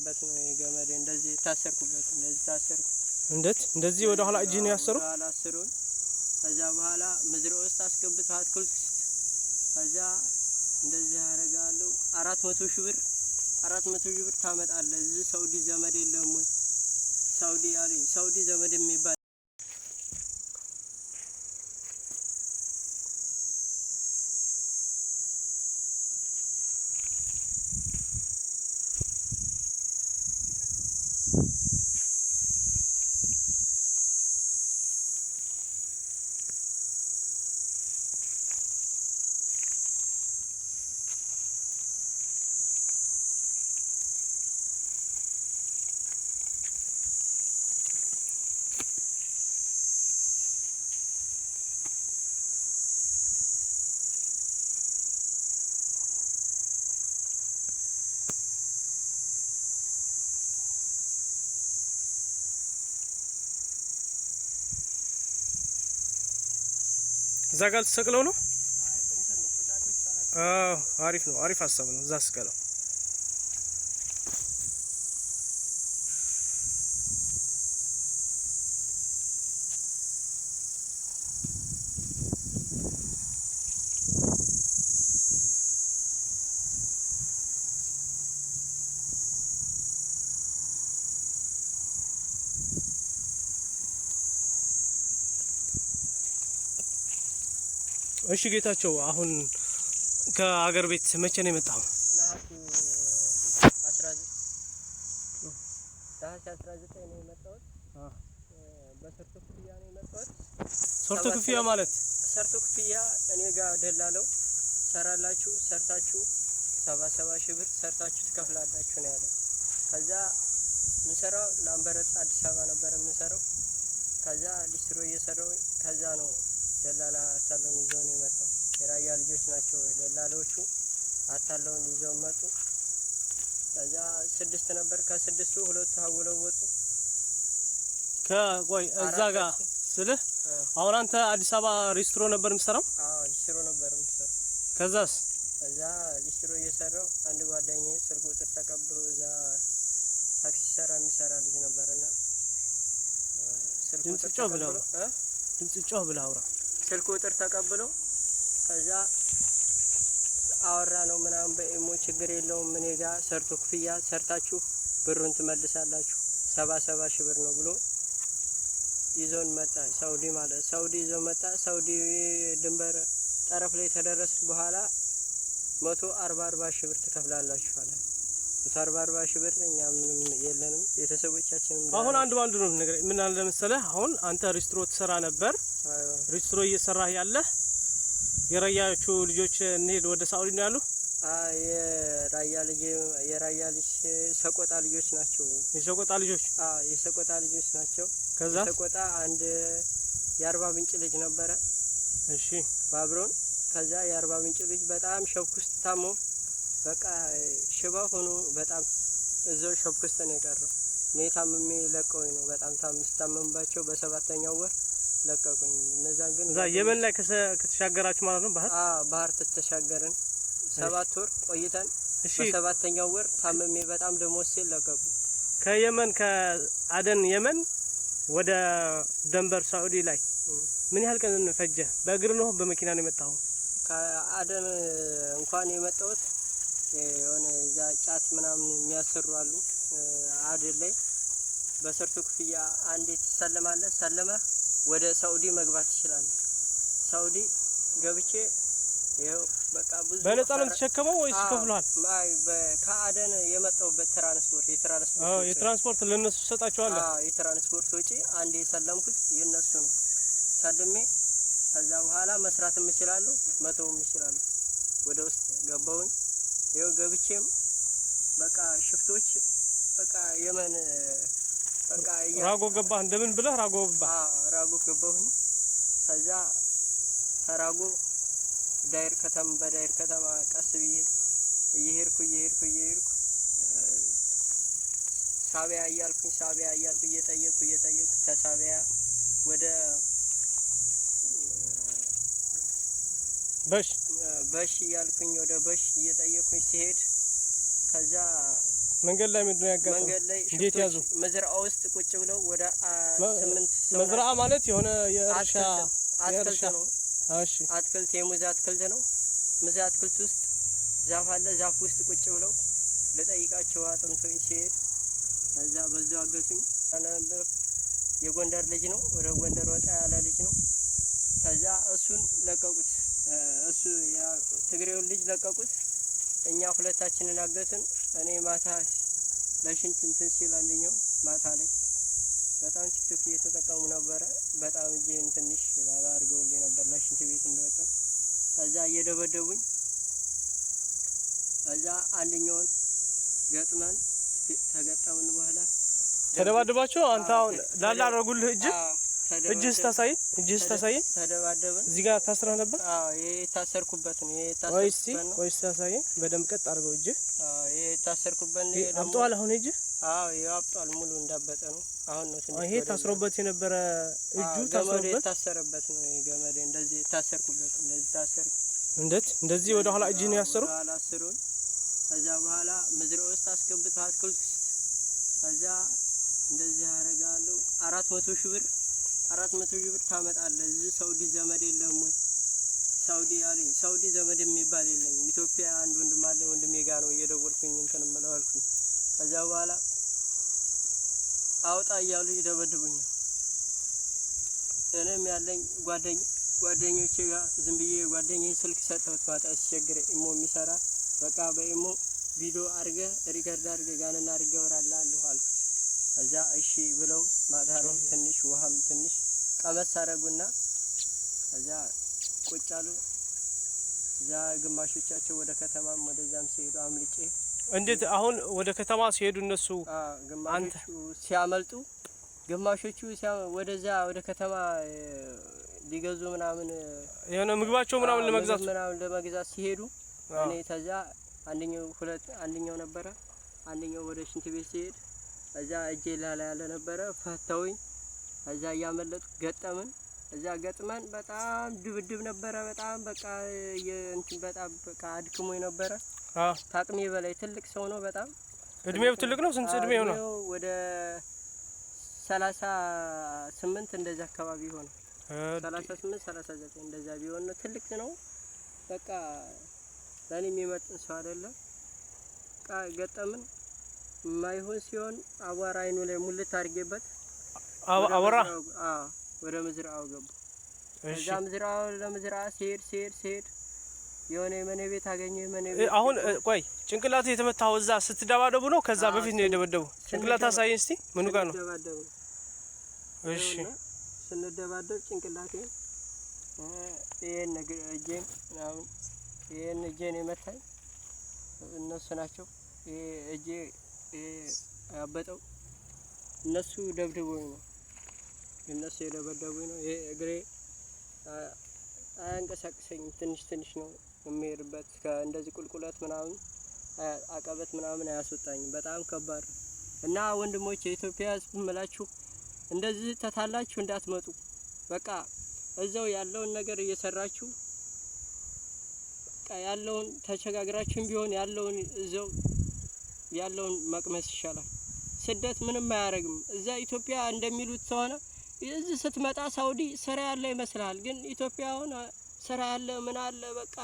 በትነ ገመድ እንደዚህ ታሰርኩበት እንደዚህ ታሰርኩ እንደዚህ ወደ ኋላ እጅ ነው ያሰሩ አላሰሩን ከዛ በኋላ ምድር ውስጥ አስገብተው አትክልት ከዛ እንደዚህ ያረጋሉ 400 ሺህ ብር ታመጣለህ እዚህ ሳውዲ ዘመድ የለም ወይ ሳውዲ ዘመድ የሚባል زاغال تسقلو ነው አሪፍ ነው አሪፍ ሐሳብ ነው እዛ ስቀለው እሺ ጌታቸው አሁን ከአገር ቤት መቼ ነው የመጣው? ዳህሳት 19 ነው የመጣው። በሰርቶ ክፍያ ነው የመጣው። ሰርቶ ክፍያ ማለት ሰርቶ ክፍያ እኔ ጋር ደላለው ሰራላችሁ ሰርታችሁ 77 ሺህ ብር ሰርታችሁ ትከፍላላችሁ ነው ያለው። ከዛ ምሰራው ላምበረት አዲስ አበባ ነበር ምሰራው። ከዛ ሊስትሮ እየሰራው ከዛ ነው ደላላ አታለው ይዘው ነው የመጣው። የራያ ልጆች ናቸው ደላሎቹ አታለው ይዘው መጡ። ከዛ 6 ነበር ከ6ቱ 2 አውለው ወጡ። ከቆይ እዛ ጋር ስልህ አሁን አንተ አዲስ አበባ ሪስትሮ ነበር የምትሰራው? አዎ ሪስትሮ ነበር የምትሰራው። ከዛስ ከዛ ሪስትሮ እየሰራው አንድ ጓደኛዬ ስልክ ቁጥር ተቀብሎ እዛ ታክሲ ሰራ የሚሰራ ልጅ ነበርና ስልክ ቁጥር ተቀብሎ ድምጽ ጮህ ብለህ አውራ ስልክ ቁጥር ተቀብሎ ከዛ አወራ ነው ምናምን በኢሞ ችግር የለውም ምን ጋር ሰርቶ ክፍያ ሰርታችሁ ብሩን ትመልሳላችሁ 77 ሺህ ብር ነው ብሎ ይዞን መጣ። ሳውዲ ማለት ሳውዲ ይዞ መጣ። ሳውዲ ድንበር ጠረፍ ላይ ተደረስ በኋላ 140 ሺህ ብር ትከፍላላችሁ አለ። 140 ሺህ ብር እኛ ምንም የለንም ቤተሰቦቻችንም አሁን አንድ ባንድ ነው ነገር ምን አለ መሰለህ አሁን አንተ ሪስትሮ ትሰራ ነበር ሪስትሮ እየሰራህ ያለ የራያቹ ልጆች እንሄድ ወደ ሳውዲ ነው ያሉ የራያ ልጅ ሰቆጣ ልጆች ናቸው የሰቆጣ ልጆች የሰቆጣ ልጆች ናቸው ከዛ ሰቆጣ አንድ የአርባ ምንጭ ልጅ ነበረ እሺ ባብሮን ከዛ የአርባ ምንጭ ልጅ በጣም ሸብኩስት ታሞ በቃ ሽባ ሆኖ በጣም እዛው ሸብኩስት ነው የቀረው ኔታም የሚለቀው ነው በጣም ታምስታመምባቸው በሰባተኛው ወር ለቀቁኝ እነዛን ግን እዛ የመን ላይ ከተሻገራችሁ ማለት ነው ባህር ተሻገረን 7 ወር ቆይተን በሰባተኛው ወር ታመሜ በጣም ደሞሴ ለቀቁ ከየመን ከአደን የመን ወደ ደንበር ሳውዲ ላይ ምን ያህል ቀን ፈጀ በእግር ነው በመኪና ነው የመጣው ከአደን እንኳን የመጣሁት የሆነ እዛ ጫት ምናምን የሚያሰሩ አሉ አደን ላይ በሰርቶ ክፍያ አንዴ ተሰለማለህ ሰለመህ ወደ ሳውዲ መግባት ይችላል ሳውዲ ገብቼ ይሄው በቃ ብዙ በነፃ ነው ተሸከመው ወይስ ከፍሏል? አይ ከአደን የመጣውበት የትራንስፖርት ለነሱ ሰጣቸዋል። የትራንስፖርት ወጪ አንዴ ሰለምኩት የነሱ ነው ሰልሜ ከዛ በኋላ መስራት እችላለሁ መተውም እችላለሁ ወደ ውስጥ ገባሁኝ ይሄው ገብቼም በቃ ሽፍቶች በቃ የመን በቃ ራጎ ገባ እንደምን ብለህ ራጎ ገባ ራጎ ገባሁኝ ከዛ ተራጎ ዳይር ከተማ ቀስ ብዬ እየሄድኩ ሳቢያ እያልኩ እየጠየቁ ከሳቢያ ወደ በሽ እያልኩኝ ወደ በሽ እየጠየቁኝ ሲሄድ ከዛ መንገድ ላይ ምንድነው ያጋጠመው? መንገድ ላይ እንዴት ያዙ? መዝራዓ ውስጥ ቁጭ ብለው ወደ 8 ሰው መዝራዓ ማለት የሆነ የእርሻ አትክልት ነው። እሺ አትክልት የሙዝ አትክልት ነው። ሙዝ አትክልት ውስጥ ዛፍ አለ። ዛፍ ውስጥ ቁጭ ብለው ለጠይቃቸው አጥምቶኝ ሲሄድ እዛ በዛው አገቱኝ። የጎንደር ልጅ ነው። ወደ ጎንደር ወጣ ያለ ልጅ ነው። ከዛ እሱን ለቀቁት። እሱ ያ ትግሬውን ልጅ ለቀቁት። እኛ ሁለታችንን አገቱን። እኔ ማታ ለሽንት እንትን ሲል አንደኛው ማታ ላይ በጣም ቲክቶክ እየተጠቀሙ ነበረ። በጣም እጄን ትንሽ ላላ አድርገውልኝ ነበር ለሽንት ቤት እንደወጣ። ከዛ እየደበደቡኝ ከዛ አንደኛውን ገጥመን ተገጠምን በኋላ ተደባደባቸው። አንተ አሁን ላላ አደረጉልህ እጅህ ስታሳይ ተደባደበን። እዚህ ጋር ታስረህ ነበር? አዎ ይሄ ታሰርኩበት ነው። ይሄ ታሰርኩበት ነው። ቆይ ስታሳይ በደንብ ቀጥ አድርገው እጅህ። አዎ ይሄ ታሰርኩበት ነው። አብጧል አሁን እጅህ? አዎ ይሄ አብጧል፣ ሙሉ እንዳበጠ ነው። አሁን ነው ትንሽ ይሄ ታስሮበት የነበረ እጁ ታስሮበት ታሰረበት ነው። ይሄ ገመድ እንደዚህ ታሰርኩበት፣ እንደዚህ ታሰርኩ። እንደዚህ ወደ ኋላ እጅህን ያሰሩ አላሰሩን። ከዛ በኋላ መዝራዕ ውስጥ አስገብተው አትክልት ውስጥ ከዛ እንደዚህ ያደርጋሉ። 400 ሺህ ብር 400 ሺህ ብር ታመጣለህ። እዚህ ሳውዲ ዘመድ የለም ወይ? ሳውዲ አለኝ። ሳውዲ ዘመድ የሚባል የለኝም። ኢትዮጵያ አንድ ወንድም አለ። ወንድሜ ጋር ነው እየደወልኩኝ እንትን እምለው አልኩኝ። ከዛ በኋላ አውጣ እያሉ ይደበድቡኛል። እኔም ያለኝ ጓደኞቼ ጋር ዝም ብዬ ጓደኛዬ ስልክ ሰጠሁት። ማታ ሲቸግረኝ ኢሞ የሚሰራ በቃ በኢሞ ቪዲዮ አድርገህ ሪከርድ አድርገህ ጋርና አድርገህ አወራልሃለሁ አልኩት። ከዛ እሺ ብለው ማታ ላይ ትንሽ ውሃም ትንሽ ቀመስ አደረጉና ከዛ ቁጭ አሉ። እዛ ግማሾቻቸው ወደ ከተማም ወደዛም ሲሄዱ አምልጬ። እንዴት አሁን ወደ ከተማ ሲሄዱ እነሱ ግማሾቹ ሲያመልጡ ግማሾቹ ወደዛ ወደ ከተማ ሊገዙ ምናምን የሆነ ምግባቸው ምናምን ለመግዛት ሲሄዱ እኔ ተዛ አንደኛው ነበረ። አንደኛው ወደ ሽንት ቤት ሲሄድ እዛ እጄ ላይ ያለ ነበረ ፈተውኝ። እዛ እያመለጡ ገጠምን። እዛ ገጥመን በጣም ድብድብ ነበረ። በጣም በቃ በጣም በቃ አድክሞኝ ነበረ። ታቅሜ በላይ ትልቅ ሰው ነው በጣም። እድሜው ትልቅ ነው። ስንት እድሜው ነው? ወደ 38 እንደዛ አካባቢ ሆነ። 38 39 እንደዛ ቢሆን ነው። ትልቅ ነው በቃ ለኔ የሚመጥን ሰው አይደለም። በቃ ገጠምን። ማይሆን ሲሆን አቧራ አይኑ ላይ ሙልት አድርጌበት አቧራ ወደ መዝራዓው ገቡ። እዛ ለመዝራዓ ሲሄድ የሆነ የመኔ ቤት አገኘ። የመኔ ቤት አሁን ቆይ ጭንቅላት የተመታው እዛ ስትደባደቡ ነው? ከዛ በፊት ነው የደበደቡ? ጭንቅላት አሳየኝ እስቲ ምኑ ጋር ነው? እሺ ስንደባደብ ጭንቅላቴ ይሄን ነገር እጄን ምናምን ይሄን እጄን የመታኝ እነሱ ናቸው። ይሄ እጄ ያበጠው እነሱ ደብድቦኝ ነው። እነሱ የደበደቡኝ ነው። ይሄ እግሬ አያንቀሳቅሰኝም። ትንሽ ነው የሚሄድበት። እንደዚህ ቁልቁለት ምናምን አቀበት ምናምን አያስወጣኝም። በጣም ከባድ ነው። እና ወንድሞች የኢትዮጵያ ሕዝብ እምላችሁ እንደዚህ ተታላችሁ እንዳትመጡ። በቃ እዛው ያለውን ነገር እየሰራችሁ በቃ ያለውን ተቸጋግራችሁም ቢሆን ያለውን እዛው ያለውን መቅመስ ይሻላል። ስደት ምንም አያረግም። እዛ ኢትዮጵያ እንደሚሉት ከሆነ እዚህ ስትመጣ ሳውዲ ስራ ያለ ይመስላል። ግን ኢትዮጵያ አሁን ስራ ያለ ምን አለ በቃ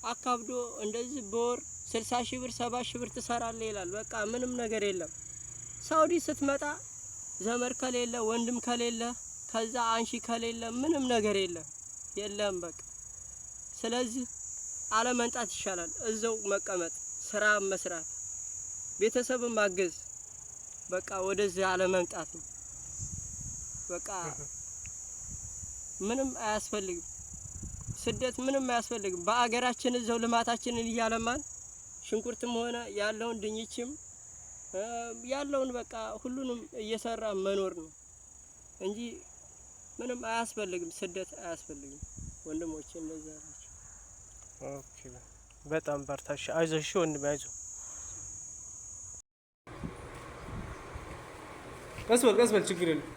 አካብዶ እንደዚህ በወር 60 ሺህ ብር 70 ሺህ ብር ትሰራለህ ይላል። በቃ ምንም ነገር የለም። ሳውዲ ስትመጣ ዘመድ ከሌለ ወንድም ከሌለ ከዛ አንሺ ከሌለ ምንም ነገር የለም በቃ። ስለዚህ አለመንጣት ይሻላል። እዛው መቀመጥ፣ ስራ መስራት፣ ቤተሰብን ማገዝ። በቃ ወደዚህ አለመምጣት ነው። በቃ ምንም አያስፈልግም። ስደት ምንም አያስፈልግም። በአገራችን እዛው ልማታችንን እያለማን ሽንኩርትም ሆነ ያለውን ድንችም ያለውን በቃ ሁሉንም እየሰራ መኖር ነው እንጂ ምንም አያስፈልግም። ስደት አያስፈልግም። ወንድሞቼ እንደዛ ናቸው። ኦኬ በጣም በርታሽ። አይዞሽ ወንድሜ አይዞ። ቀስ በል ችግር የለም።